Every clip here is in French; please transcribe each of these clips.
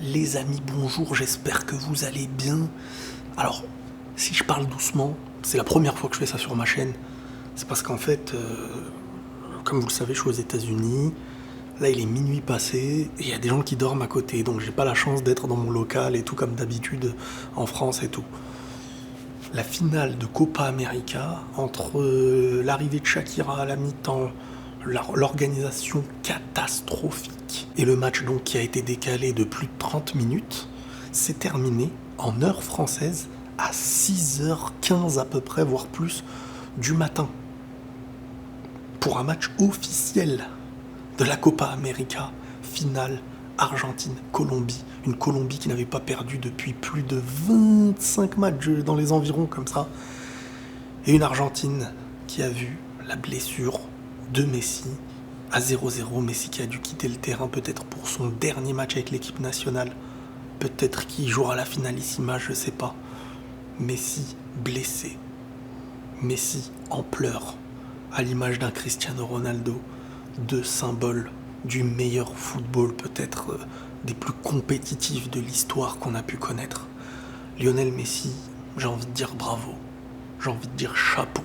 Les amis, bonjour, j'espère que vous allez bien. Alors, si je parle doucement, c'est la première fois que je fais ça sur ma chaîne. C'est parce qu'en fait, comme vous le savez, je suis aux États-Unis. Là, il est minuit passé et il y a des gens qui dorment à côté. Donc, j'ai pas la chance d'être dans mon local et tout comme d'habitude en France et tout. La finale de Copa América, entre l'arrivée de Shakira à la mi-temps, l'organisation catastrophique et le match donc qui a été décalé de plus de 30 minutes, s'est terminé en heure française à 6h15 à peu près, voire plus, du matin. Pour un match officiel de la Copa América, finale Argentine-Colombie. Une Colombie qui n'avait pas perdu depuis plus de 25 matchs dans les environs comme ça. Et une Argentine qui a vu la blessure de Messi à 0-0. Messi qui a dû quitter le terrain peut-être pour son dernier match avec l'équipe nationale. Peut-être qu'il jouera la finalissima, je sais pas. Messi blessé. Messi en pleurs. À l'image d'un Cristiano Ronaldo. Deux symboles du meilleur football, peut-être des plus compétitifs de l'histoire qu'on a pu connaître. Lionel Messi, j'ai envie de dire bravo. J'ai envie de dire chapeau.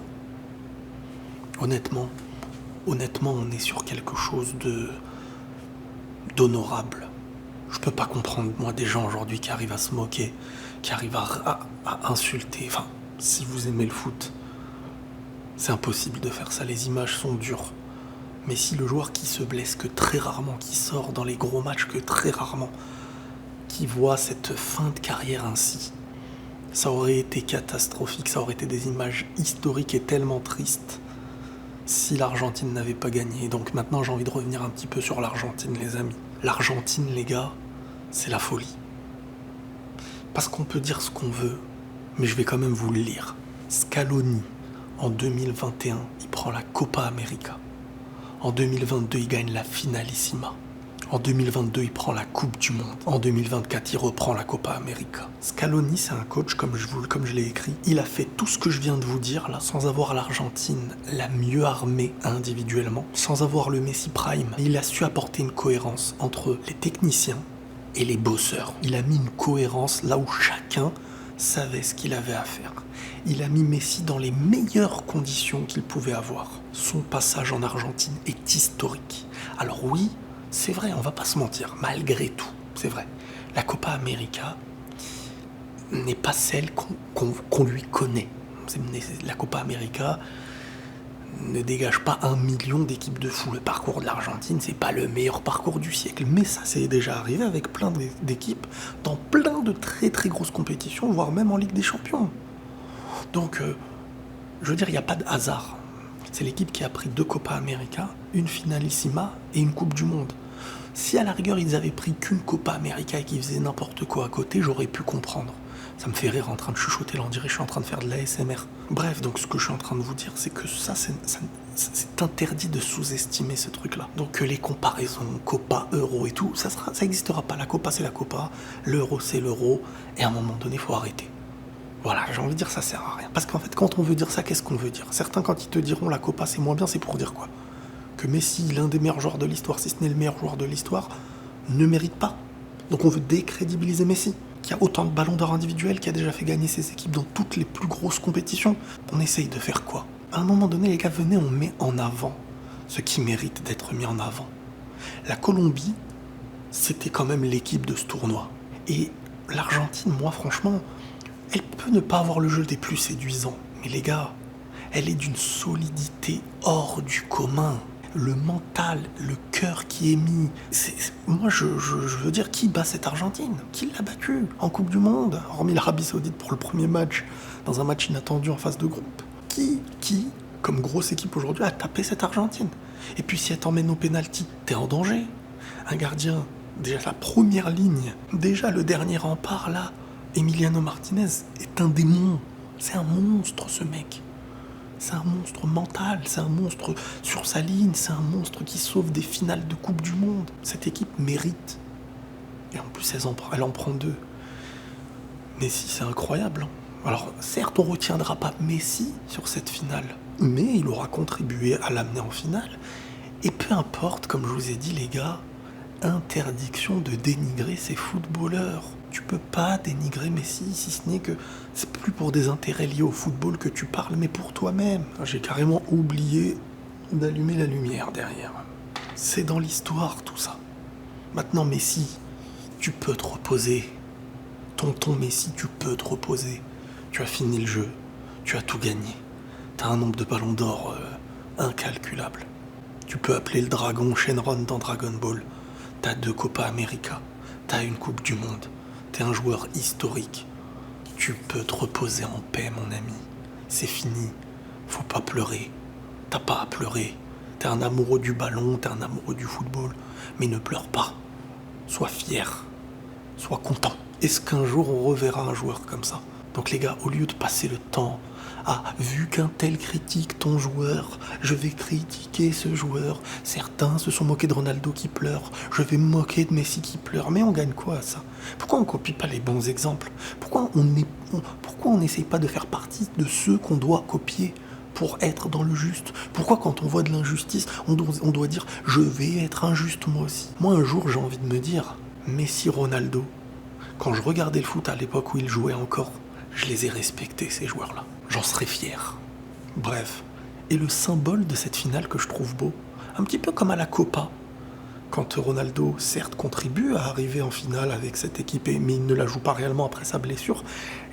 Honnêtement, on est sur quelque chose d'honorable. Je peux pas comprendre, moi, des gens aujourd'hui qui arrivent à se moquer, qui arrivent à insulter. Enfin, si vous aimez le foot, c'est impossible de faire ça. Les images sont dures. Mais si le joueur qui se blesse que très rarement, qui sort dans les gros matchs que très rarement, qui voit cette fin de carrière ainsi, ça aurait été catastrophique, ça aurait été des images historiques et tellement tristes si l'Argentine n'avait pas gagné. Donc maintenant j'ai envie de revenir un petit peu sur l'Argentine, les amis. L'Argentine, les gars, c'est la folie. Parce qu'on peut dire ce qu'on veut, mais je vais quand même vous le lire. Scaloni, en 2021, il prend la Copa América. En 2022, il gagne la finalissima. En 2022, il prend la Coupe du Monde. En 2024, il reprend la Copa América. Scaloni, c'est un coach, comme je l'ai écrit. Il a fait tout ce que je viens de vous dire, là, sans avoir l'Argentine la mieux armée individuellement, sans avoir le Messi Prime. Il a su apporter une cohérence entre les techniciens et les bosseurs. Il a mis une cohérence là où chacun savait ce qu'il avait à faire. Il a mis Messi dans les meilleures conditions qu'il pouvait avoir. Son passage en Argentine est historique. Alors oui, c'est vrai, on va pas se mentir, malgré tout, c'est vrai. La Copa América n'est pas celle qu'on lui connaît. La Copa América ne dégage pas 1 million d'équipes de fou. Le parcours de l'Argentine, c'est pas le meilleur parcours du siècle. Mais ça s'est déjà arrivé avec plein d'équipes dans plein de très très grosses compétitions, voire même en Ligue des Champions. Donc, je veux dire, il n'y a pas de hasard. C'est l'équipe qui a pris 2 Copa América, une finalissima et une Coupe du Monde. Si à la rigueur ils avaient pris qu'une Copa América et qu'ils faisaient n'importe quoi à côté, j'aurais pu comprendre. Ça me fait rire en train de chuchoter, là on dirait que je suis en train de faire de l'ASMR. Bref, donc ce que je suis en train de vous dire, c'est que ça, c'est interdit de sous-estimer ce truc-là. Donc les comparaisons, Copa, Euro et tout, ça n'existera pas. La Copa, c'est la Copa, l'Euro, c'est l'Euro, et à un moment donné, il faut arrêter. Voilà, j'ai envie de dire ça sert à rien. Parce qu'en fait, quand on veut dire ça, qu'est-ce qu'on veut dire? Certains, quand ils te diront la Copa c'est moins bien, c'est pour dire quoi? Que Messi, l'un des meilleurs joueurs de l'histoire, si ce n'est le meilleur joueur de l'histoire, ne mérite pas. Donc on veut décrédibiliser Messi, qui a autant de ballons d'or individuels, qui a déjà fait gagner ses équipes dans toutes les plus grosses compétitions. On essaye de faire quoi? À un moment donné, les gars, venez, on met en avant ce qui mérite d'être mis en avant. La Colombie, c'était quand même l'équipe de ce tournoi. Et l'Argentine, moi franchement, elle peut ne pas avoir le jeu des plus séduisants, mais les gars, elle est d'une solidité hors du commun. Le mental, le cœur qui est mis. Moi, je veux dire, qui bat cette Argentine? Qui l'a battue en Coupe du Monde? Hormis l'Arabie Saoudite pour le premier match, dans un match inattendu en phase de groupe. Qui, comme grosse équipe aujourd'hui, a tapé cette Argentine? Et puis si elle t'emmène au pénalty, t'es en danger. Un gardien, déjà la première ligne, déjà le dernier rempart là, Emiliano Martinez est un démon. C'est un monstre, ce mec. C'est un monstre mental, c'est un monstre sur sa ligne, c'est un monstre qui sauve des finales de Coupe du Monde. Cette équipe mérite. Et en plus, elle en prend 2. Messi, c'est incroyable. Alors, certes, on ne retiendra pas Messi sur cette finale, mais il aura contribué à l'amener en finale. Et peu importe, comme je vous ai dit, les gars, interdiction de dénigrer ces footballeurs. Tu peux pas dénigrer Messi, si ce n'est que c'est plus pour des intérêts liés au football que tu parles, mais pour toi-même. J'ai carrément oublié d'allumer la lumière derrière. C'est dans l'histoire tout ça. Maintenant Messi, tu peux te reposer. Tonton Messi, tu peux te reposer. Tu as fini le jeu, tu as tout gagné. T'as un nombre de ballons d'or incalculable. Tu peux appeler le dragon Shenron dans Dragon Ball. T'as 2 Copa América. T'as une Coupe du Monde. T'es un joueur historique. Tu peux te reposer en paix, mon ami. C'est fini. Faut pas pleurer. T'as pas à pleurer. T'es un amoureux du ballon, t'es un amoureux du football. Mais ne pleure pas. Sois fier. Sois content. Est-ce qu'un jour on reverra un joueur comme ça? Donc les gars, au lieu de passer le temps à vu qu'un tel critique ton joueur, je vais critiquer ce joueur. Certains se sont moqués de Ronaldo qui pleure, je vais me moquer de Messi qui pleure. Mais on gagne quoi à ça? Pourquoi on copie pas les bons exemples? Pourquoi on n'essaye pas de faire partie de ceux qu'on doit copier pour être dans le juste? Pourquoi quand on voit de l'injustice, on doit dire je vais être injuste moi aussi? Moi un jour j'ai envie de me dire Messi, Ronaldo, quand je regardais le foot à l'époque où ils jouaient encore, je les ai respectés, ces joueurs-là. J'en serais fier. Bref. Et le symbole de cette finale que je trouve beau, un petit peu comme à la Copa, quand Ronaldo, certes, contribue à arriver en finale avec cette équipe, mais il ne la joue pas réellement après sa blessure,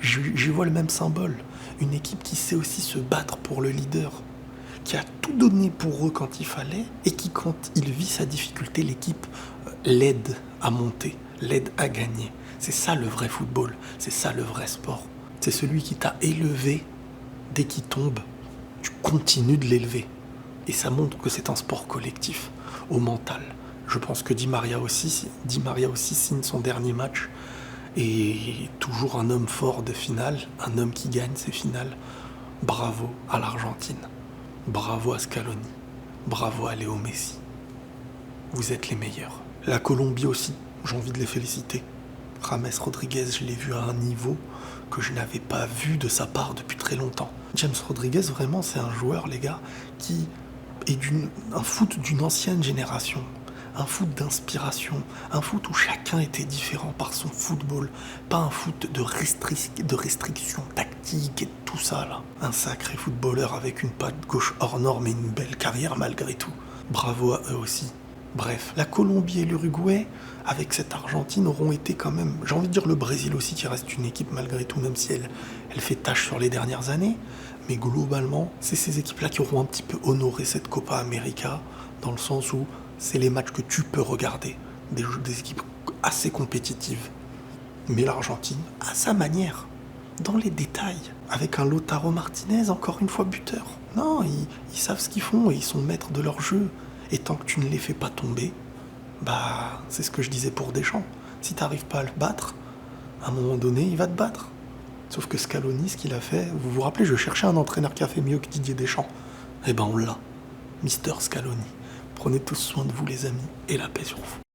j'y vois le même symbole. Une équipe qui sait aussi se battre pour le leader, qui a tout donné pour eux quand il fallait, et qui, quand il vit sa difficulté, l'équipe l'aide à monter, l'aide à gagner. C'est ça le vrai football, c'est ça le vrai sport. C'est celui qui t'a élevé, dès qu'il tombe, tu continues de l'élever. Et ça montre que c'est un sport collectif, au mental. Je pense que Di Maria aussi signe son dernier match, et toujours un homme fort de finale, un homme qui gagne ses finales. Bravo à l'Argentine, bravo à Scaloni, bravo à Léo Messi. Vous êtes les meilleurs. La Colombie aussi, j'ai envie de les féliciter. James Rodriguez, je l'ai vu à un niveau que je n'avais pas vu de sa part depuis très longtemps. James Rodriguez, vraiment, c'est un joueur, les gars, qui est un foot d'une ancienne génération. Un foot d'inspiration, un foot où chacun était différent par son football, pas un foot de restrictions tactiques et tout ça là. Un sacré footballeur avec une patte gauche hors norme et une belle carrière malgré tout. Bravo à eux aussi. Bref, la Colombie et l'Uruguay, avec cette Argentine, auront été quand même, j'ai envie de dire le Brésil aussi, qui reste une équipe malgré tout, même si elle fait tâche sur les dernières années. Mais globalement, c'est ces équipes-là qui auront un petit peu honoré cette Copa América, dans le sens où c'est les matchs que tu peux regarder, des équipes assez compétitives. Mais l'Argentine, à sa manière, dans les détails, avec un Lautaro Martinez, encore une fois buteur. Non, ils savent ce qu'ils font et ils sont maîtres de leur jeu. Et tant que tu ne les fais pas tomber, bah, c'est ce que je disais pour Deschamps. Si tu n'arrives pas à le battre, à un moment donné, il va te battre. Sauf que Scaloni, ce qu'il a fait, vous vous rappelez, je cherchais un entraîneur qui a fait mieux que Didier Deschamps. Eh ben on l'a, Mister Scaloni. Prenez tous soin de vous les amis, et la paix sur vous.